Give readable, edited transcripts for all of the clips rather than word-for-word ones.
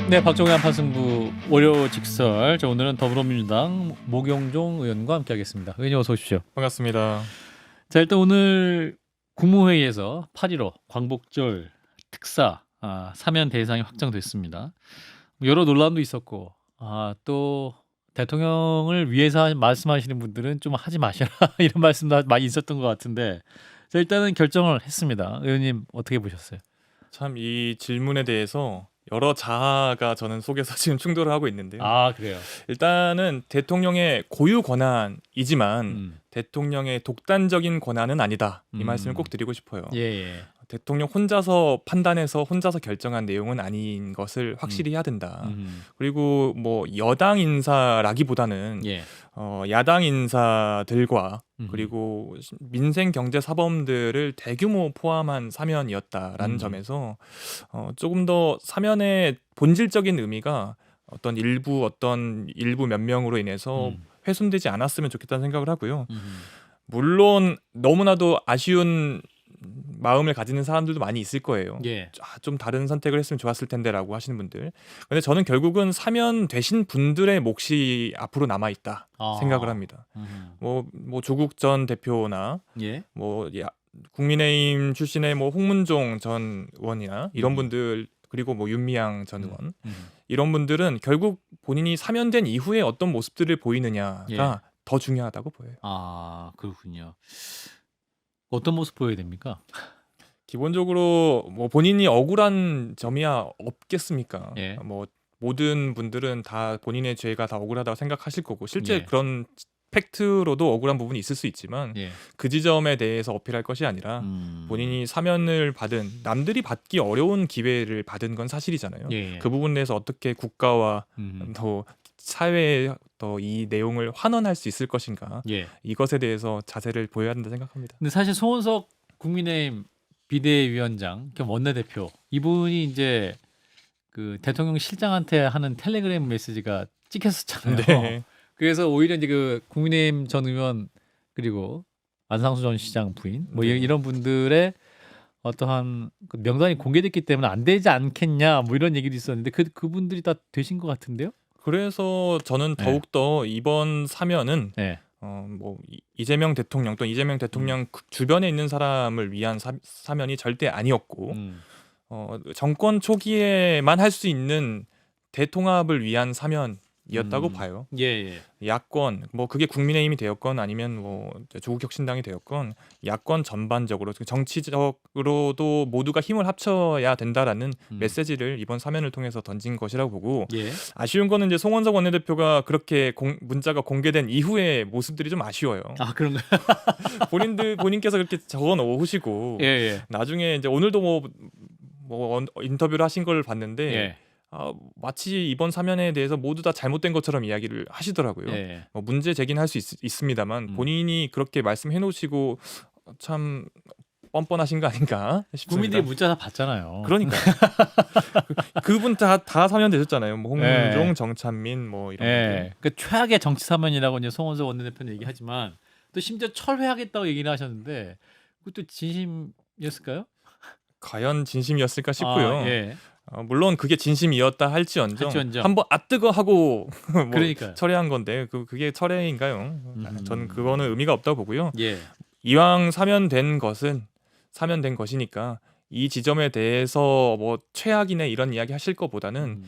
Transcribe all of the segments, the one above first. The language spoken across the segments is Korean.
네, 박종현 한판승부 월요 직설. 오늘은 더불어민주당 모경종 의원과 함께하겠습니다. 의원님 어서 오십시오. 반갑습니다. 자, 일단 오늘 국무회의에서 8.15 광복절 특사 사면 대상이 확정됐습니다. 여러 논란도 있었고 또 대통령을 위해서 말씀하시는 분들은 좀 하지 마셔라 이런 말씀도 많이 있었던 것 같은데, 자, 일단은 결정을 했습니다. 의원님 어떻게 보셨어요? 참 이 질문에 대해서 여러 자아가 저는 속에서 지금 충돌을 하고 있는데요. 그래요. 일단은 대통령의 고유 권한이지만 음. 대통령의 독단적인 권한은 아니다. 이 음. 말씀을 꼭 드리고 싶어요. 예. 대통령 혼자서 판단해서 혼자서 결정한 내용은 아닌 것을 확실히 해야 된다. 그리고 뭐 여당 인사라기보다는 예. 야당 인사들과 그리고 민생 경제 사범들을 대규모 포함한 사면이었다라는 점에서 조금 더 사면의 본질적인 의미가 어떤 일부 몇 명으로 인해서 훼손되지 않았으면 좋겠다는 생각을 하고요. 물론 너무나도 아쉬운 마음을 가지는 사람들도 많이 있을 거예요. 예. 좀 다른 선택을 했으면 좋았을 텐데라고 하시는 분들. 근데 저는 결국은 사면 되신 분들의 몫이 앞으로 남아 있다 생각을 합니다. 뭐 조국 전 대표나 예. 국민의힘 출신의 뭐 홍문종 전 의원이나 이런 분들, 그리고 뭐 윤미향 전 의원, 이런 분들은 결국 본인이 사면된 이후에 어떤 모습들을 보이느냐가 더 중요하다고 보여요. 그렇군요. 어떤 모습 보여야 됩니까? 기본적으로 뭐 본인이 억울한 점이야 없겠습니까? 예. 뭐 모든 분들은 다 본인의 죄가 다 억울하다고 생각하실 거고, 실제 예. 그런 팩트로도 억울한 부분이 있을 수 있지만 예. 그 지점에 대해서 어필할 것이 아니라 본인이 사면을 받은, 남들이 받기 어려운 기회를 받은 건 사실이잖아요. 예. 그 부분에 대해서 어떻게 국가와 더 사회에 더 이 내용을 환원할 수 있을 것인가, 예. 이것에 대해서 자세를 보여야 한다 생각합니다. 근데 사실 송원석 국민의힘 비대위원장 겸 원내대표, 이분이 이제 그 대통령 실장한테 하는 텔레그램 메시지가 찍혔었잖아요. 네. 그래서 오히려 이제 그 국민의힘 전 의원 그리고 안상수 전 시장 부인 뭐 네. 이런 분들의 어떠한 그 명단이 공개됐기 때문에 안 되지 않겠냐 뭐 이런 얘기도 있었는데 그분들이 다 되신 것 같은데요? 그래서 저는 더욱더 이번 사면은 네. 이재명 대통령 또 이재명 대통령 주변에 있는 사람을 위한 사면이 절대 아니었고, 정권 초기에만 할 수 있는 대통합을 위한 사면이었다고 봐요. 예. 야권, 뭐 그게 국민의힘이 되었건 아니면 뭐 조국혁신당이 되었건 야권 전반적으로 정치적으로도 모두가 힘을 합쳐야 된다라는 메시지를 이번 사면을 통해서 던진 것이라고 보고, 예. 아쉬운 거는 이제 송원석 원내대표가 그렇게 문자가 공개된 이후의 모습들이 좀 아쉬워요. 그런가요? 본인께서 그렇게 적어 놓으시고 예. 나중에 이제 오늘도 뭐 인터뷰를 하신 걸 봤는데 예. 마치 이번 사면에 대해서 모두 다 잘못된 것처럼 이야기를 하시더라고요. 예. 문제 제기는 할 수 있습니다만 본인이 그렇게 말씀해 놓으시고 참 뻔뻔하신 거 아닌가 싶습니다. 국민들이 문자 다 봤잖아요. 그러니까 그분 다 사면 되셨잖아요. 뭐 홍문종, 예. 정찬민 뭐 이런 분들. 그 최악의 정치 사면이라고 이제 송원석 원내대표는 얘기하지만 또 심지어 철회하겠다고 얘기를 하셨는데 그것도 진심이었을까요? 과연 진심이었을까 싶고요. 예. 물론 그게 진심이었다 할지언정 한번 뜨거 하고 뭐 그러니까요. 철회한 건데 그게 철회인가요? 저는 그거는 의미가 없다고 보고요. 예. 이왕 사면된 것이니까 이 지점에 대해서 뭐 최악이네 이런 이야기 하실 것보다는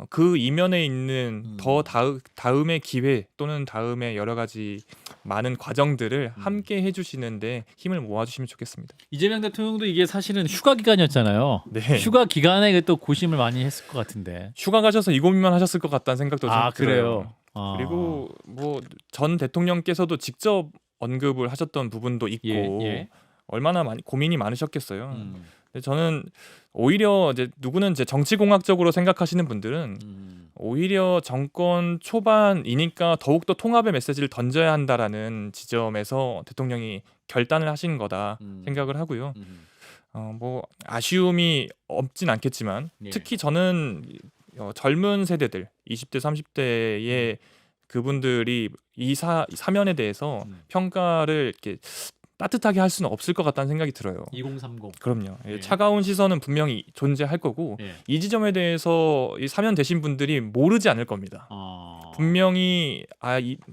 그 이면에 있는 더 다음의 기회 또는 다음에 여러 가지 많은 과정들을 함께 해주시는데 힘을 모아주시면 좋겠습니다. 이재명 대통령도 이게 사실은 휴가 기간이었잖아요. 네. 휴가 기간에 또 고심을 많이 했을 것 같은데. 휴가 가셔서 이 고민만 하셨을 것 같다는 생각도 좀 그래요. 들어요. 그리고 뭐 전 대통령께서도 직접 언급을 하셨던 부분도 있고 얼마나 많이 고민이 많으셨겠어요. 근데 저는 오히려 이제 누구는 이제 정치공학적으로 생각하시는 분들은 오히려 정권 초반이니까 더욱더 통합의 메시지를 던져야 한다라는 지점에서 대통령이 결단을 하신 거다 생각을 하고요. 뭐 아쉬움이 없진 않겠지만 특히 저는 젊은 세대들 20대 30대의 그분들이 이 사면에 대해서 평가를 이렇게 따뜻하게 할 수는 없을 것 같다는 생각이 들어요. 2030. 그럼요. 예. 차가운 시선은 분명히 존재할 거고 예. 이 지점에 대해서 이 사면 되신 분들이 모르지 않을 겁니다. 분명히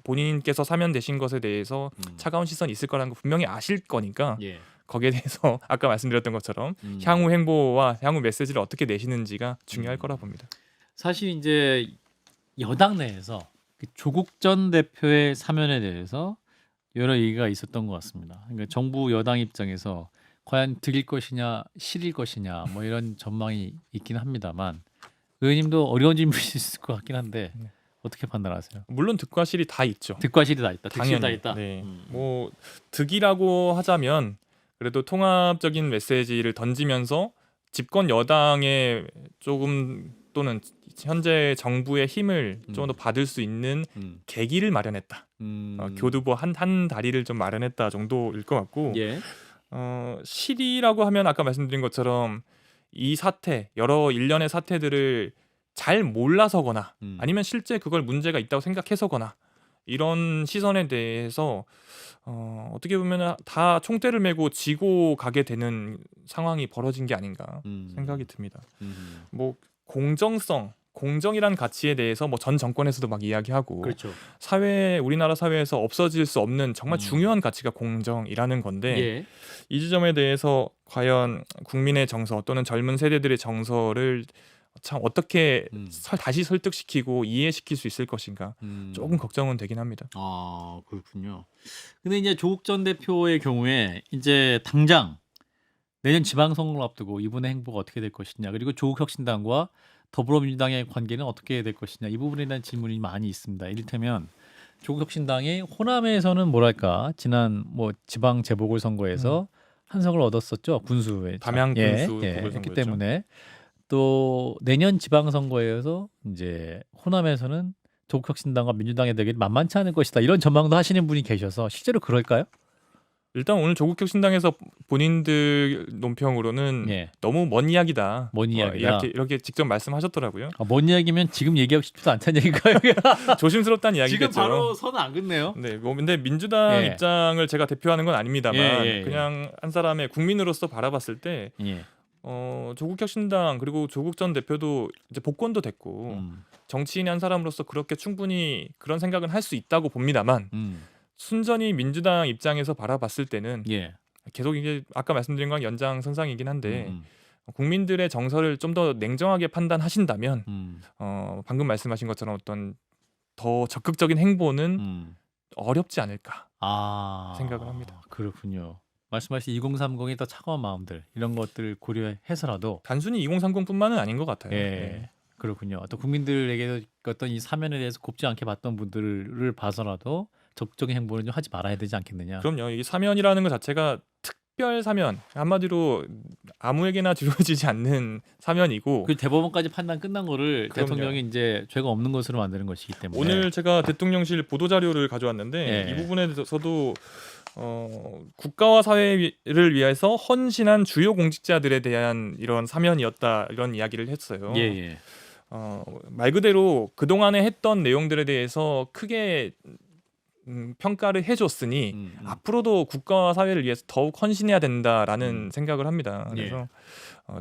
본인께서 사면 되신 것에 대해서 차가운 시선이 있을 거라는 거 분명히 아실 거니까 예. 거기에 대해서 아까 말씀드렸던 것처럼 향후 행보와 향후 메시지를 어떻게 내시는지가 중요할 거라 봅니다. 사실 이제 여당 내에서 그 조국 전 대표의 사면에 대해서 여러 얘기가 있었던 것 같습니다. 그러니까 정부 여당 입장에서 과연 드릴 것이냐 실릴 것이냐 뭐 이런 전망이 있긴 합니다만 의원님도 어려운 질문이 있을 것 같긴 한데 어떻게 판단하세요? 물론 득과 실이 다 있죠. 득과 실이 다 있다. 득실 다 당연히. 있다. 네. 뭐 득이라고 하자면 그래도 통합적인 메시지를 던지면서 집권 여당의 조금 또는 현재 정부의 힘을 좀 더 받을 수 있는 계기를 마련했다. 교두보 한 다리를 좀 마련했다 정도일 것 같고 예. 실이라고 하면 아까 말씀드린 것처럼 이 사태 여러 일련의 사태들을 잘 몰라서거나 아니면 실제 그걸 문제가 있다고 생각해서거나 이런 시선에 대해서 어떻게 보면 다 총대를 메고 지고 가게 되는 상황이 벌어진 게 아닌가 생각이 듭니다. 뭐 공정이란 가치에 대해서 뭐 전 정권에서도 막 이야기하고 그렇죠. 우리나라 사회에서 없어질 수 없는 정말 중요한 가치가 공정이라는 건데 예. 이 지점에 대해서 과연 국민의 정서 또는 젊은 세대들의 정서를 참 어떻게 다시 설득시키고 이해시킬 수 있을 것인가 조금 걱정은 되긴 합니다. 아, 그렇군요. 근데 이제 조국 전 대표의 경우에 이제 당장 내년 지방선거를 앞두고 이분의 행보가 어떻게 될 것이냐, 그리고 조국 혁신당과 더불어민주당의 관계는 어떻게 될 것이냐, 이 부분에 대한 질문이 많이 있습니다. 이를테면 조국 혁신당이 호남에서는 뭐랄까 지난 뭐 지방 재보궐 선거에서 한 석을 얻었었죠. 군수에 담양 군수 했기 보궐선거였죠. 때문에 또 내년 지방선거에서 이제 호남에서는 조국 혁신당과 민주당의 대결이 만만치 않을 것이다, 이런 전망도 하시는 분이 계셔서 실제로 그럴까요? 일단 오늘 조국 혁신당에서 본인들 논평으로는 예. 너무 먼 이야기다. 먼 이야기다. 이렇게 직접 말씀하셨더라고요. 뭔 이야기면 지금 얘기하고 싶지도 않다는 얘기인가요? 조심스럽다는 이야기겠죠. 지금 바로 선을 안 긋네요. 네, 뭐 근데 민주당 예. 입장을 제가 대표하는 건 아닙니다만 예. 그냥 한 사람의 국민으로서 바라봤을 때 예. 조국 혁신당 그리고 조국 전 대표도 이제 복권도 됐고 정치인의 한 사람으로서 그렇게 충분히 그런 생각은 할 수 있다고 봅니다만 순전히 민주당 입장에서 바라봤을 때는 예. 계속 이게 아까 말씀드린 건 연장선상이긴 한데 국민들의 정서를 좀 더 냉정하게 판단하신다면 방금 말씀하신 것처럼 어떤 더 적극적인 행보는 어렵지 않을까 생각을 합니다. 그렇군요. 말씀하신 2030의 더 차가운 마음들, 이런 것들을 고려해서라도 단순히 2030뿐만은 아닌 것 같아요. 예. 네. 그렇군요. 또 국민들에게도 어떤 이 사면에 대해서 곱지 않게 봤던 분들을 봐서라도 적극적인 행보를 좀 하지 말아야 되지 않겠느냐. 그럼요. 이 사면이라는 것 자체가 특별 사면, 한마디로 아무에게나 주어지지 않는 사면이고 그 대법원까지 판단 끝난 거를 그럼요. 대통령이 이제 죄가 없는 것으로 만드는 것이기 때문에 오늘 제가 대통령실 보도 자료를 가져왔는데 예. 이 부분에 대해서도 국가와 사회를 위해서 헌신한 주요 공직자들에 대한 이런 사면이었다, 이런 이야기를 했어요. 예. 말 그대로 그동안에 했던 내용들에 대해서 크게 평가를 해줬으니 앞으로도 국가와 사회를 위해서 더욱 헌신해야 된다라는 생각을 합니다. 그래서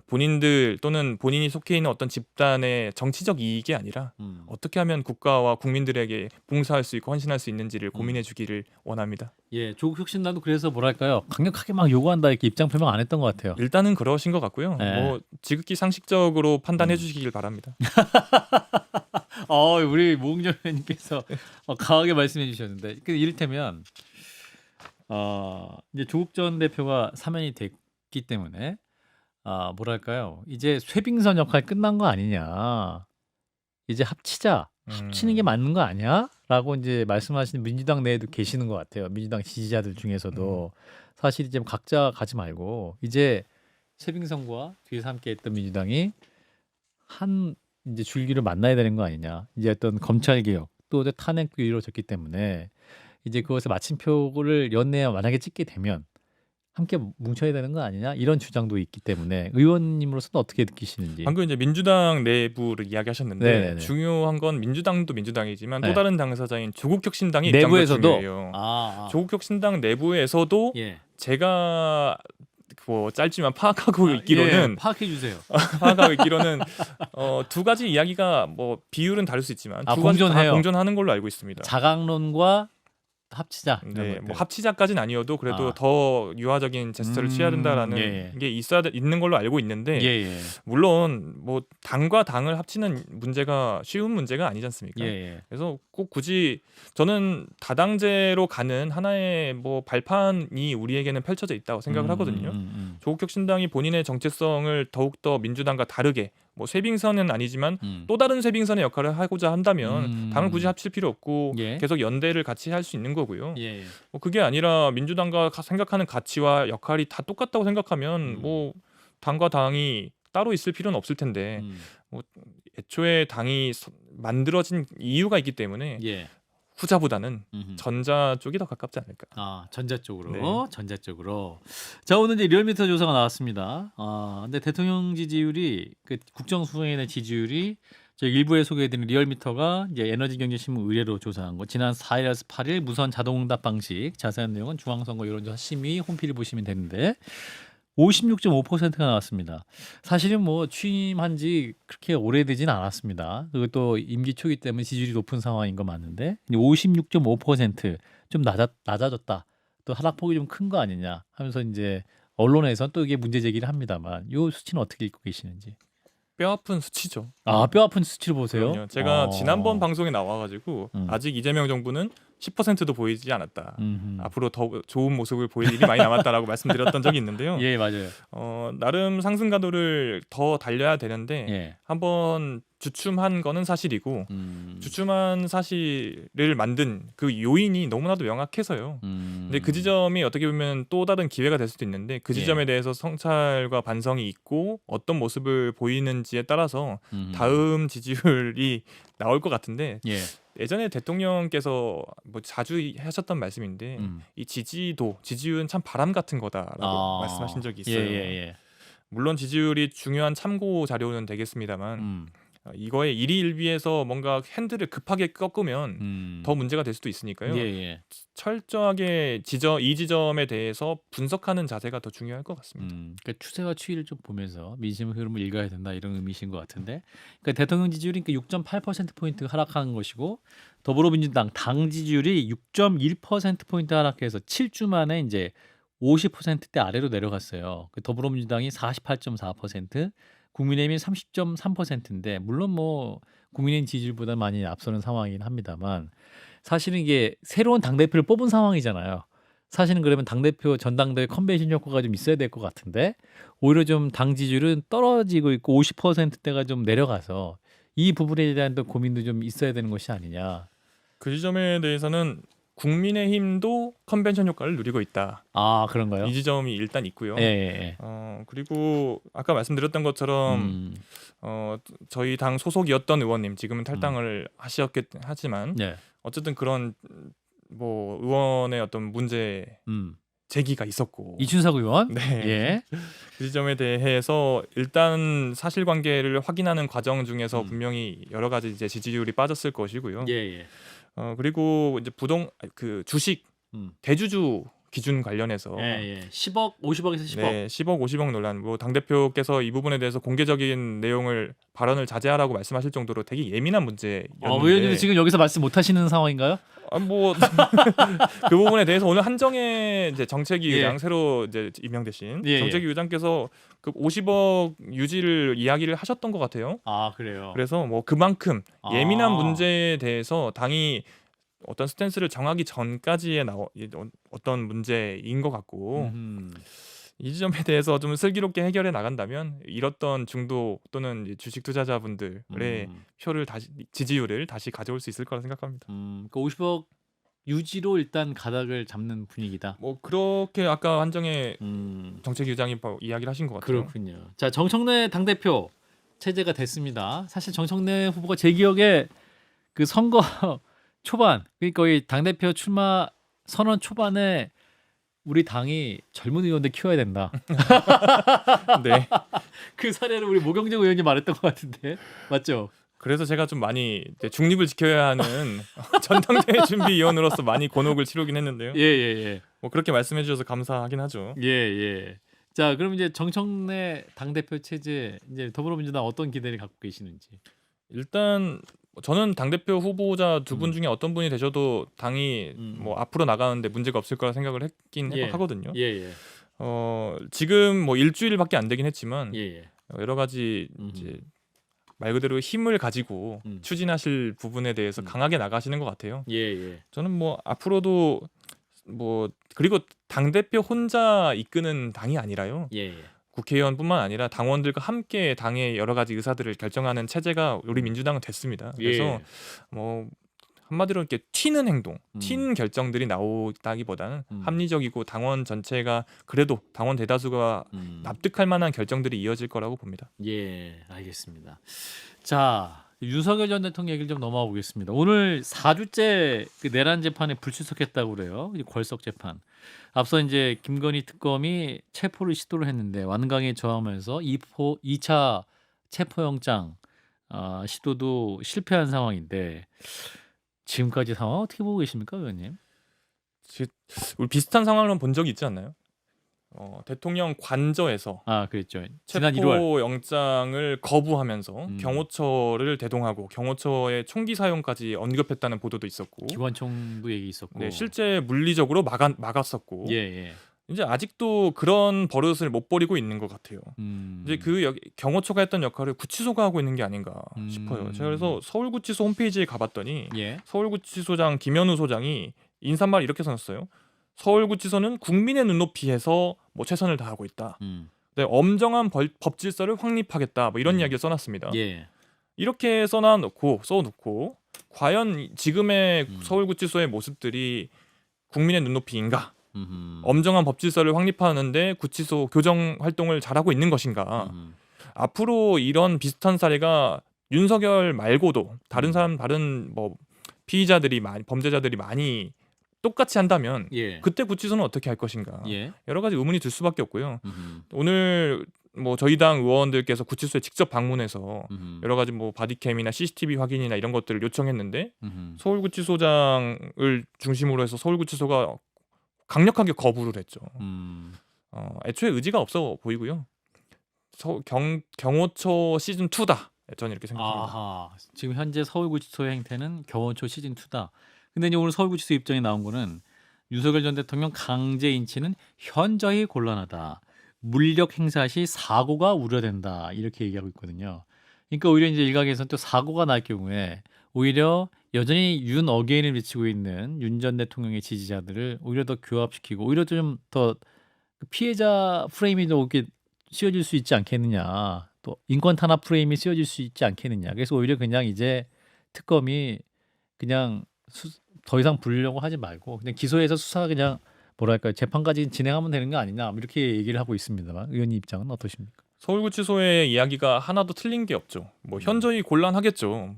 본인들 또는 본인이 속해 있는 어떤 집단의 정치적 이익이 아니라 어떻게 하면 국가와 국민들에게 봉사할 수 있고 헌신할 수 있는지를 고민해 주기를 원합니다. 예, 조국 혁신당도 그래서 뭐랄까요, 강력하게 막 요구한다 이렇게 입장 표명 안 했던 것 같아요. 일단은 그러신 것 같고요. 네. 뭐 지극히 상식적으로 판단해 주시길 바랍니다. 우리 모흥정 의원님께서 강하게 말씀해 주셨는데, 이를테면 이제 조국 전 대표가 사면이 됐기 때문에 뭐랄까요, 이제 쇠빙선 역할 끝난 거 아니냐, 이제 합치는 게 맞는 거 아니야? 라고 이제 말씀하시는 민주당 내에도 계시는 것 같아요. 민주당 지지자들 중에서도 사실 이제 각자 가지 말고 이제 쇠빙선과 뒤에서 함께했던 민주당이 한 이제 줄기를 만나야 되는 거 아니냐. 이제 어떤 검찰 개혁 또 이제 탄핵도 이루어졌기 때문에 이제 그것을 마침표를 연내에 만약에 찍게 되면 함께 뭉쳐야 되는 거 아니냐, 이런 주장도 있기 때문에 의원님으로서는 어떻게 느끼시는지. 방금 이제 민주당 내부를 이야기하셨는데 네네네. 중요한 건 민주당도 민주당이지만 네. 또 다른 당사자인 조국혁신당의 내부에서도 입장도 중요해요. 조국혁신당 내부에서도 예. 제가 뭐 짧지만 파악하고 예, 있기로는 파악해 주세요. 두 가지 이야기가 뭐 비율은 다를 수 있지만 두 가지 다 공존해요. 공존하는 걸로 알고 있습니다. 자강론과 합치자. 이런 네, 것들. 뭐 합치자까지는 아니어도 그래도 아. 더 유화적인 제스처를 취해야 된다라는 예. 게 있는 걸로 알고 있는데 예. 물론 뭐 당과 당을 합치는 문제가 쉬운 문제가 아니지 않습니까? 예. 그래서 꼭 굳이 저는 다당제로 가는 하나의 뭐 발판이 우리에게는 펼쳐져 있다고 생각을 하거든요. 조국혁신당이 본인의 정체성을 더욱더 민주당과 다르게 뭐 쇄빙선은 아니지만 또 다른 쇄빙선의 역할을 하고자 한다면 당을 굳이 합칠 필요 없고 예. 계속 연대를 같이 할 수 있는 거고요. 예. 뭐 그게 아니라 민주당과 생각하는 가치와 역할이 다 똑같다고 생각하면 뭐 당과 당이 따로 있을 필요는 없을 텐데 뭐 애초에 당이 만들어진 이유가 있기 때문에 예. 후자보다는 전자 쪽이 더 가깝지 않을까. 아, 전자 쪽으로. 네. 전자 쪽으로. 자, 오늘 이제 리얼미터 조사가 나왔습니다. 근데 대통령 지지율이 그 국정 수행에 대한 지지율이 저희 일부에 소개해드린 리얼미터가 이제 에너지경제신문 의뢰로 조사한 거. 지난 4일에서 8일 무선 자동응답 방식. 자세한 내용은 중앙선거 여론조사 심의 홈페이지 보시면 되는데 56.5%가 나왔습니다. 사실은 뭐 취임한 지 그렇게 오래되진 않았습니다. 그리고 또 임기 초기 때문에 지지율이 높은 상황인 거 맞는데 56.5%좀 낮아졌다. 또 하락폭이 좀 큰 거 아니냐 하면서 이제 언론에서 또 이게 문제 제기를 합니다만 이 수치는 어떻게 읽고 계시는지. 뼈아픈 수치죠. 뼈 아픈 수치를 보세요. 그럼요. 제가 지난번 방송에 나와가지고 아직 이재명 정부는 10%도 보이지 않았다. 앞으로 더 좋은 모습을 보일 일이 많이 남았다라고 말씀드렸던 적이 있는데요. 예, 맞아요. 나름 상승 가도를 더 달려야 되는데 예. 한번 주춤한 거는 사실이고 주춤한 사실을 만든 그 요인이 너무나도 명확해서요. 근데 그 지점이 어떻게 보면 또 다른 기회가 될 수도 있는데 그 지점에 대해서 성찰과 반성이 있고 어떤 모습을 보이는지에 따라서 다음 지지율이 나올 것 같은데 예. 예전에 대통령께서 뭐 자주 하셨던 말씀인데 이 지지율은 참 바람 같은 거다라고 말씀하신 적이 있어요. 예. 물론 지지율이 중요한 참고 자료는 되겠습니다만 이거에 일희일비해서 뭔가 핸들을 급하게 꺾으면 더 문제가 될 수도 있으니까요. 예. 철저하게 이 지점에 대해서 분석하는 자세가 더 중요할 것 같습니다. 그러니까 추세와 추이를 좀 보면서 민심 흐름을 읽어야 된다 이런 의미이신 것 같은데, 그러니까 대통령 지지율이 6.8% 포인트 하락한 것이고 더불어민주당 당 지지율이 6.1% 포인트 하락해서 7주 만에 이제 50%대 아래로 내려갔어요. 그 더불어민주당이 48.4%, 국민의힘이 30.3%인데 물론 뭐 국민의힘 지지율보다 많이 앞서는 상황이긴 합니다만 사실은 이게 새로운 당대표를 뽑은 상황이잖아요. 사실은 그러면 당대표 전당대회 컨벤션 효과가 좀 있어야 될 것 같은데 오히려 좀 당 지지율은 떨어지고 있고 50%대가 좀 내려가서 이 부분에 대한 또 고민도 좀 있어야 되는 것이 아니냐. 그 지점에 대해서는 국민의힘도 컨벤션 효과를 누리고 있다. 그런가요? 이 지점이 일단 있고요. 예. 그리고 아까 말씀드렸던 것처럼 저희 당 소속이었던 의원님 지금은 탈당을 하지만 네. 어쨌든 그런 뭐 의원의 어떤 문제 제기가 있었고 이춘석 의원. 네. 예. 그 지점에 대해서 일단 사실관계를 확인하는 과정 중에서 분명히 여러 가지 이제 지지율이 빠졌을 것이고요. 예. 그리고 이제 주식 대주주 기준 관련해서 10억, 50억에서 10억. 네, 10억, 50억 논란. 뭐 당대표께서 이 부분에 대해서 공개적인 내용을 발언을 자제하라고 말씀하실 정도로 되게 예민한 문제였는데 의원님도 지금 여기서 말씀 못 하시는 상황인가요? 그 부분에 대해서 오늘 한정혜 이제 정책위 의장 새로 이제 임명되신 정책위 의장께서 그 50억 유지를 이야기를 하셨던 것 같아요. 그래요. 그래서 뭐 그만큼 예민한 문제에 대해서 당이 어떤 스탠스를 정하기 전까지의 어떤 문제인 것 같고 이 지점에 대해서 좀 슬기롭게 해결해 나간다면 잃었던 중도 또는 주식 투자자분들의 지지율을 다시 가져올 수 있을 거라 생각합니다. 그 50억 유지로 일단 가닥을 잡는 분위기다. 뭐 그렇게 아까 한정혜 정책위원장이 이야기를 하신 것 같아요. 그렇군요. 자, 정청래 당대표 체제가 됐습니다. 사실 정청래 후보가 제 기억에 그 선거 초반, 그러니까 거의 당대표 출마 선언 초반에 우리 당이 젊은 의원들 키워야 된다. 네. 그 사례를 우리 모경정 의원이 말했던 것 같은데 맞죠? 그래서 제가 좀 많이 중립을 지켜야 하는 전당대회 준비위원으로서 많이 곤혹을 치르긴 했는데요. 예. 뭐 그렇게 말씀해 주셔서 감사하긴 하죠. 예, 예. 자, 그럼 이제 정청래 당대표 체제 이제 더불어민주당 어떤 기대를 갖고 계시는지. 일단 저는 당대표 후보자 두 분 음. 중에 어떤 분이 되셔도 당이 뭐 앞으로 나가는데 문제가 없을 거라 생각을 했긴 예. 하거든요. 예, 예. 지금 뭐 일주일밖에 안 되긴 했지만 예, 예. 여러 가지 이제 말 그대로 힘을 가지고 추진하실 부분에 대해서 강하게 나가시는 것 같아요. 예, 예. 저는 뭐 앞으로도 뭐 그리고 당대표 혼자 이끄는 당이 아니라요. 예, 예. 국회의원뿐만 아니라 당원들과 함께 당의 여러 가지 의사들을 결정하는 체제가 우리 민주당은 됐습니다. 그래서 예. 뭐 한마디로 이렇게 튀는 행동, 음. 튀는 결정들이 나오다기보다는 음. 합리적이고 당원 전체가 그래도 당원 대다수가 납득할 만한 결정들이 이어질 거라고 봅니다. 예, 알겠습니다. 자, 윤석열 전 대통령 얘기를 좀 넘어가 보겠습니다. 오늘 4주째 그 내란 재판에 불출석했다고 그래요. 이 걸석 재판. 앞서 이제 김건희 특검이 체포를 시도를 했는데 완강에 저항하면서 2차 체포영장 시도도 실패한 상황인데 지금까지 상황 어떻게 보고 계십니까, 의원님? 우리 비슷한 상황을 본 적이 있지 않나요? 대통령 관저에서 그랬죠. 지난 1월. 체포 영장을 거부하면서 경호처를 대동하고 경호처의 총기 사용까지 언급했다는 보도도 있었고, 기관총도 얘기 있었고. 네, 실제 물리적으로 막았었고, 예, 예. 이제 아직도 그런 버릇을 못 버리고 있는 것 같아요. 이제 경호처가 했던 역할을 구치소가 하고 있는 게 아닌가 싶어요. 제가 그래서 서울구치소 홈페이지에 가봤더니 예. 서울구치소장 김현우 소장이 인사말 이렇게 써놨어요. 서울구치소는 국민의 눈높이에서 뭐 최선을 다하고 있다. 네, 엄정한 법 질서를 확립하겠다. 뭐 이런 이야기를 써놨습니다. 예. 이렇게 써놓고 과연 지금의 서울구치소의 모습들이 국민의 눈높이인가? 엄정한 법 질서를 확립하는데 구치소 교정 활동을 잘하고 있는 것인가? 앞으로 이런 비슷한 사례가 윤석열 말고도 다른 뭐 피의자들이 범죄자들이 많이 똑같이 한다면 예. 그때 구치소는 어떻게 할 것인가? 예. 여러 가지 의문이 들 수밖에 없고요. 오늘 뭐 저희 당 의원들께서 구치소에 직접 방문해서 여러 가지 뭐 바디캠이나 CCTV 확인이나 이런 것들을 요청했는데 서울구치소장을 중심으로 해서 서울구치소가 강력하게 거부를 했죠. 애초에 의지가 없어 보이고요. 경호처 시즌 2다. 저는 이렇게 생각합니다. 아하. 지금 현재 서울구치소의 행태는 경호처 시즌 2다. 근데 이제 오늘 서울구치소 입장이 나온 거는 윤석열 전 대통령 강제 인치는 현저히 곤란하다. 물력 행사 시 사고가 우려된다. 이렇게 얘기하고 있거든요. 그러니까 오히려 이제 일각에서는 또 사고가 날 경우에 오히려 여전히 윤 어게인을 외치고 있는 윤 전 대통령의 지지자들을 오히려 더 규합시키고 오히려 좀 더 피해자 프레임이 더 이렇게 씌워질 수 있지 않겠느냐. 또 인권 탄압 프레임이 씌워질 수 있지 않겠느냐. 그래서 오히려 그냥 이제 특검이 그냥 더 이상 부르려고 하지 말고 그냥 기소해서 수사 그냥 뭐랄까요 재판까지 진행하면 되는 거 아니냐 이렇게 얘기를 하고 있습니다만 의원님 입장은 어떠십니까? 서울구치소의 이야기가 하나도 틀린 게 없죠. 뭐 현저히 곤란하겠죠.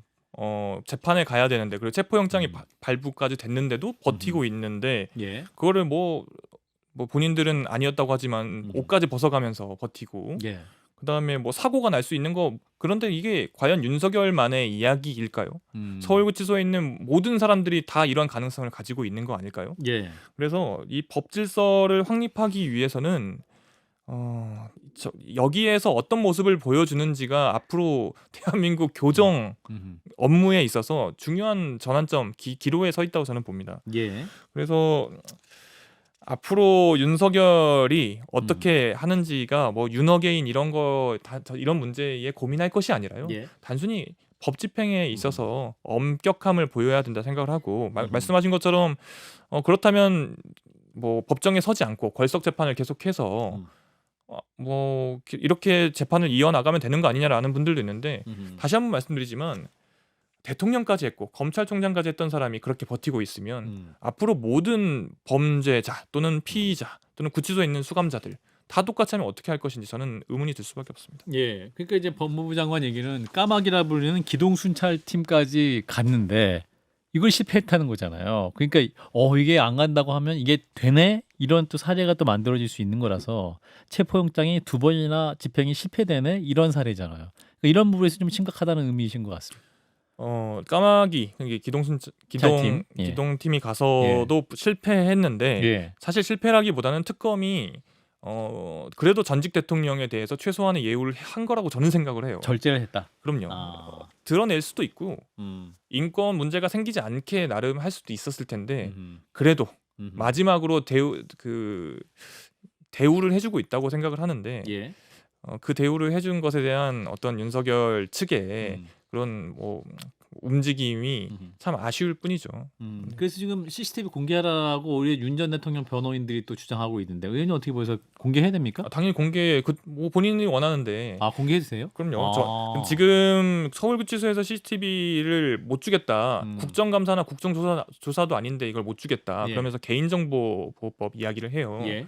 재판에 가야 되는데 그리고 체포영장이 발부까지 됐는데도 버티고 있는데 예. 그거를 뭐 본인들은 아니었다고 하지만 옷까지 벗어가면서 버티고 예. 그다음에 뭐 사고가 날 수 있는 거 그런데 이게 과연 윤석열만의 이야기일까요? 서울구치소에 있는 모든 사람들이 다 이런 가능성을 가지고 있는 거 아닐까요? 예. 그래서 이 법 질서를 확립하기 위해서는 여기에서 어떤 모습을 보여주는지가 앞으로 대한민국 교정 업무에 있어서 중요한 전환점 기로에 서 있다고 저는 봅니다. 예. 그래서 앞으로 윤석열이 어떻게 하는지가 뭐 윤어게인 이런 이런 문제에 고민할 것이 아니라요. 예. 단순히 법 집행에 있어서 엄격함을 보여야 된다 생각을 하고 말씀하신 것처럼 그렇다면 뭐 법정에 서지 않고 걸석 재판을 계속해서 뭐 이렇게 재판을 이어나가면 되는 거 아니냐라는 분들도 있는데 다시 한번 말씀드리지만 대통령까지 했고 검찰총장까지 했던 사람이 그렇게 버티고 있으면 앞으로 모든 범죄자 또는 피의자 또는 구치소에 있는 수감자들 다 똑같이 하면 어떻게 할 것인지 저는 의문이 들 수밖에 없습니다. 예. 그러니까 이제 법무부 장관 얘기는 까마귀라 불리는 기동순찰팀까지 갔는데 이걸 실패했다는 거잖아요. 그러니까 이게 안 간다고 하면 이게 되네? 이런 또 사례가 또 만들어질 수 있는 거라서 체포영장이 2번이나 집행이 실패되네? 이런 사례잖아요. 그러니까 이런 부분에서 좀 심각하다는 의미이신 것 같습니다. 까마귀 이게 차팀. 예. 기동팀이 가서도 실패했는데 예. 사실 실패라기보다는 특검이 그래도 전직 대통령에 대해서 최소한의 예우를 한 거라고 저는 생각을 해요. 절제를 했다. 그럼요. 아. 드러낼 수도 있고 음. 인권 문제가 생기지 않게 나름 할 수도 있었을 텐데 음흠. 그래도 음흠. 마지막으로 대우를 해주고 있다고 생각을 하는데 예. 그 대우를 해준 것에 대한 어떤 윤석열 측의 그런 뭐 움직임이 음흠. 참 아쉬울 뿐이죠. 그래서 지금 CCTV 공개하라고 우리 윤 전 대통령 변호인들이 또 주장하고 있는데 의원님 어떻게 보세요? 공개해야 됩니까? 당연히 뭐 본인이 원하는데. 아 공개해 주세요? 그럼요. 지금 서울구치소에서 CCTV를 못 주겠다. 국정감사나 국정조사도 아닌데 이걸 못 주겠다. 예. 그러면서 개인정보보호법 이야기를 해요. 예.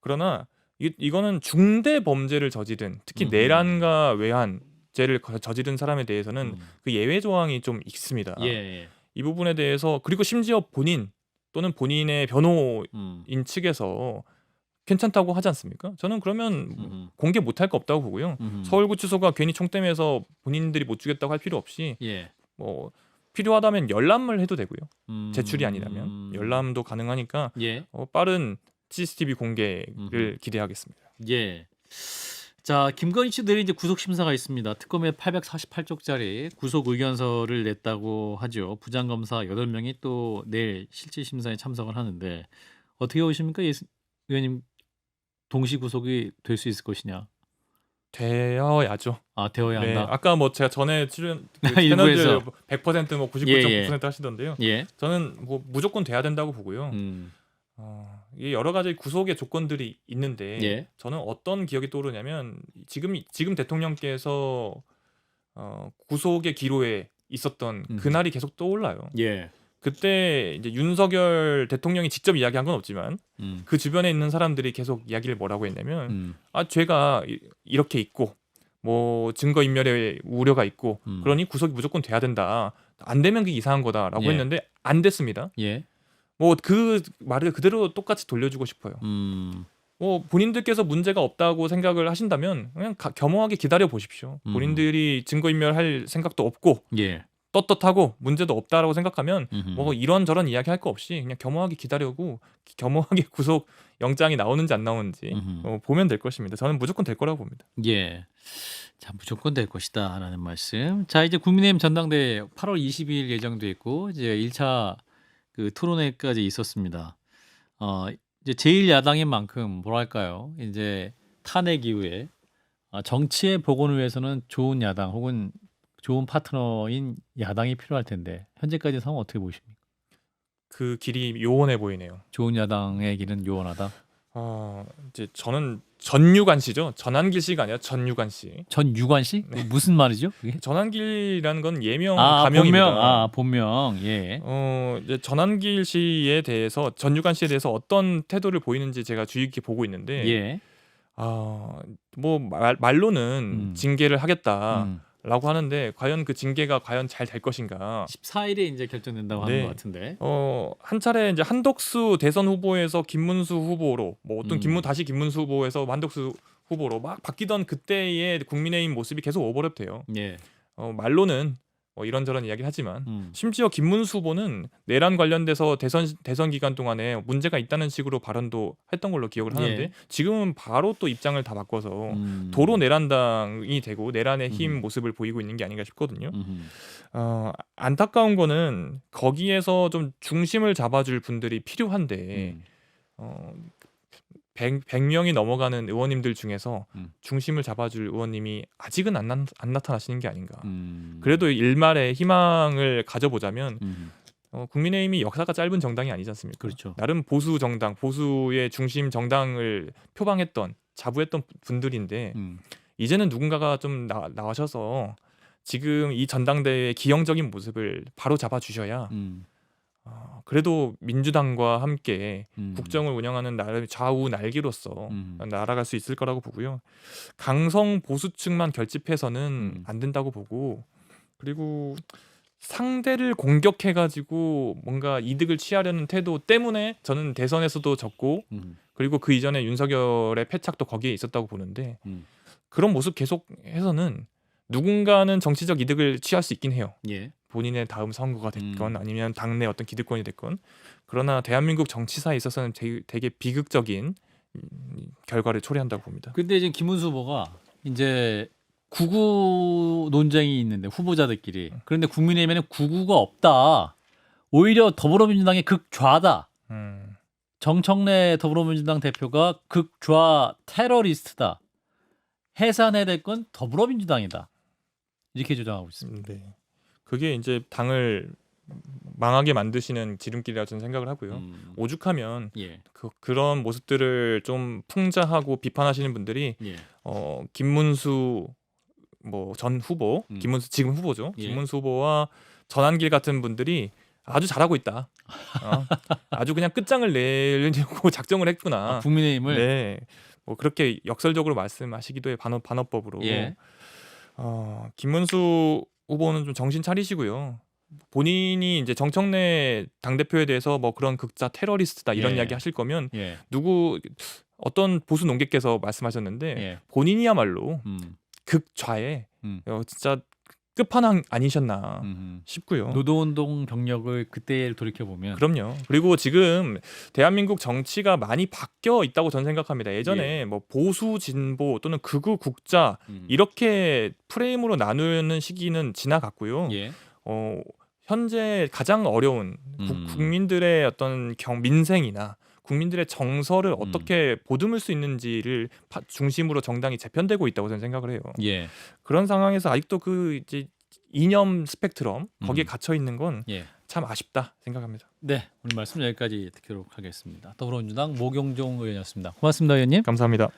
그러나 이거는 중대 범죄를 저지른 특히 내란과 외환죄를 저지른 사람에 대해서는 그 예외 조항이 좀 있습니다. 예. 이 부분에 대해서 그리고 심지어 본인 또는 본인의 변호인 측에서 괜찮다고 하지 않습니까? 저는 그러면 공개 못할 거 없다고 보고요. 서울구치소가 괜히 총대면서 본인들이 못 주겠다고 할 필요 없이 예. 뭐 필요하다면 열람을 해도 되고요. 제출이 아니라면 열람도 가능하니까 예. 빠른 CCTV 공개를 기대하겠습니다. 예. 자, 김건희 씨 내일 이제 구속 심사가 있습니다. 특검에 848쪽짜리 구속 의견서를 냈다고 하죠. 부장 검사 8명이 또 내일 실질 심사에 참석을 하는데 어떻게 보십니까? 의원님 동시 구속이 될 수 있을 것이냐? 되어야죠. 되어야 네, 한다. 아까 뭐 제가 전에 출연 일부에서. 채널들 100% 뭐 99.9% 하시던데요. 예. 저는 뭐 무조건 돼야 된다고 보고요. 이게 여러 가지 구속의 조건들이 있는데 예. 저는 어떤 기억이 떠오르냐면 지금 대통령께서 구속의 기로에 있었던 그날이 계속 떠올라요. 예. 그때 이제 윤석열 대통령이 직접 이야기한 건 없지만 그 주변에 있는 사람들이 계속 이야기를 뭐라고 했냐면 죄가 이렇게 있고 뭐 증거 인멸의 우려가 있고 그러니 구속이 무조건 돼야 된다. 안 되면 그게 이상한 거다라고 예. 했는데 안 됐습니다. 예. 뭐 그 말을 그대로 똑같이 돌려주고 싶어요. 뭐 본인들께서 문제가 없다고 생각을 하신다면 그냥 겸허하게 기다려 보십시오. 본인들이 증거 인멸할 생각도 없고 예. 떳떳하고 문제도 없다라고 생각하면 뭐 이런저런 이야기 할 거 없이 그냥 겸허하게 기다려고 겸허하게 구속 영장이 나오는지 안 나오는지 보면 될 것입니다. 저는 무조건 될 거라고 봅니다. 예. 자, 무조건 될 것이다라는 말씀. 자, 이제 국민의힘 전당대회 8월 22일 예정돼 있고 이제 1차 그 토론회까지 있었습니다. 이제 제1야당인 만큼 뭐랄까요? 이제 탄핵 이후에 정치의 복원을 위해서는 좋은 야당 혹은 좋은 파트너인 야당이 필요할 텐데 현재까지 상황 어떻게 보십니까? 그 길이 요원해 보이네요. 좋은 야당의 길은 요원하다. 이제 저는 전유관 씨죠. 전한길 씨가 아니라 전유관 씨. 전유관 씨? 네. 무슨 말이죠? 그게? 전한길이라는 건 예명 가명입니다. 본명. 예. 이제 전한길 씨에 대해서 전유관 씨에 대해서 어떤 태도를 보이는지 제가 주의 깊게 보고 있는데 예. 뭐 말로는 징계를 하겠다라고 하는데 과연 그 징계가 과연 잘 될 것인가? 14일에 이제 결정된다고 하는 것 같은데. 한 차례 이제 한덕수 대선 후보에서 김문수 후보로 뭐 어떤 다시 김문수 후보에서 한덕수 후보로 막 바뀌던 그때의 국민의힘 모습이 계속 오버랩돼요. 예. 말로는 뭐 이런저런 이야기를 하지만 심지어 김문수 후보는 내란 관련돼서 대선 기간 동안에 문제가 있다는 식으로 발언도 했던 걸로 기억을 하는데 예. 지금은 바로 또 입장을 다 바꿔서 도로 내란당이 되고 내란의 힘 모습을 보이고 있는 게 아닌가 싶거든요. 안타까운 거는 거기에서 좀 중심을 잡아줄 분들이 필요한데 100명이 넘어가는 의원님들 중에서 중심을 잡아줄 의원님이 아직은 안 나타나시는 게 아닌가. 그래도 일말의 희망을 가져보자면 국민의힘이 역사가 짧은 정당이 아니지 않습니까? 그렇죠. 나름 보수 정당, 보수의 중심 정당을 표방했던 자부했던 분들인데 이제는 누군가가 좀 나와셔서 지금 이 전당대회의 기형적인 모습을 바로 잡아주셔야 그래도 민주당과 함께 국정을 운영하는 나라의 좌우 날개로서 날아갈 수 있을 거라고 보고요. 강성 보수층만 결집해서는 안 된다고 보고 그리고 상대를 공격해가지고 뭔가 이득을 취하려는 태도 때문에 저는 대선에서도 졌고 그리고 그 이전에 윤석열의 패착도 거기에 있었다고 보는데 그런 모습 계속해서는 누군가는 정치적 이득을 취할 수 있긴 해요. 예. 본인의 다음 선거가 됐건 아니면 당내 어떤 기득권이 됐건 그러나 대한민국 정치사에 있어서는 되게 비극적인 결과를 초래한다고 봅니다. 근데 지금 김문수 후보가 이제 구구 논쟁이 있는데 후보자들끼리 그런데 국민의힘에는 구구가 없다. 오히려 더불어민주당이 극좌다. 정청래 더불어민주당 대표가 극좌 테러리스트다. 해산해야 될 건 더불어민주당이다. 이렇게 주장하고 있습니다. 네. 그게 이제 당을 망하게 만드시는 지름길이라 저는 생각을 하고요. 오죽하면 예. 그런 모습들을 좀 풍자하고 비판하시는 분들이 예. 김문수 뭐 전 후보, 김문수 지금 후보죠. 예. 김문수 후보와 전한길 같은 분들이 아주 잘하고 있다. 아주 그냥 끝장을 내려고 작정을 했구나. 국민의힘을 네, 뭐 그렇게 역설적으로 말씀하시기도 해 반어법으로. 예. 김문수 후보는 좀 정신 차리시고요. 본인이 이제 정청래 당대표에 대해서 뭐 그런 극자 테러리스트다 이런 예. 이야기 하실 거면 예. 어떤 보수 농객께서 말씀하셨는데 예. 본인이야말로 극좌에 진짜 끝판왕 아니셨나 싶고요. 노동운동 경력을 그때 돌이켜 보면 그럼요. 그리고 지금 대한민국 정치가 많이 바뀌어 있다고 저는 생각합니다. 예전에 뭐 보수 진보 또는 극우 국자 이렇게 프레임으로 나누는 시기는 지나갔고요. 예. 현재 가장 어려운 국민들의 어떤 민생이나 국민들의 정서를 어떻게 보듬을 수 있는지를 중심으로 정당이 재편되고 있다고 저는 생각을 해요. 예. 그런 상황에서 아직도 그 이제 이념 스펙트럼 거기에 갇혀 있는 건 참 아쉽다 생각합니다. 네, 오늘 말씀 여기까지 듣도록 하겠습니다. 더불어민주당 모경종 의원이었습니다. 고맙습니다, 의원님. 감사합니다.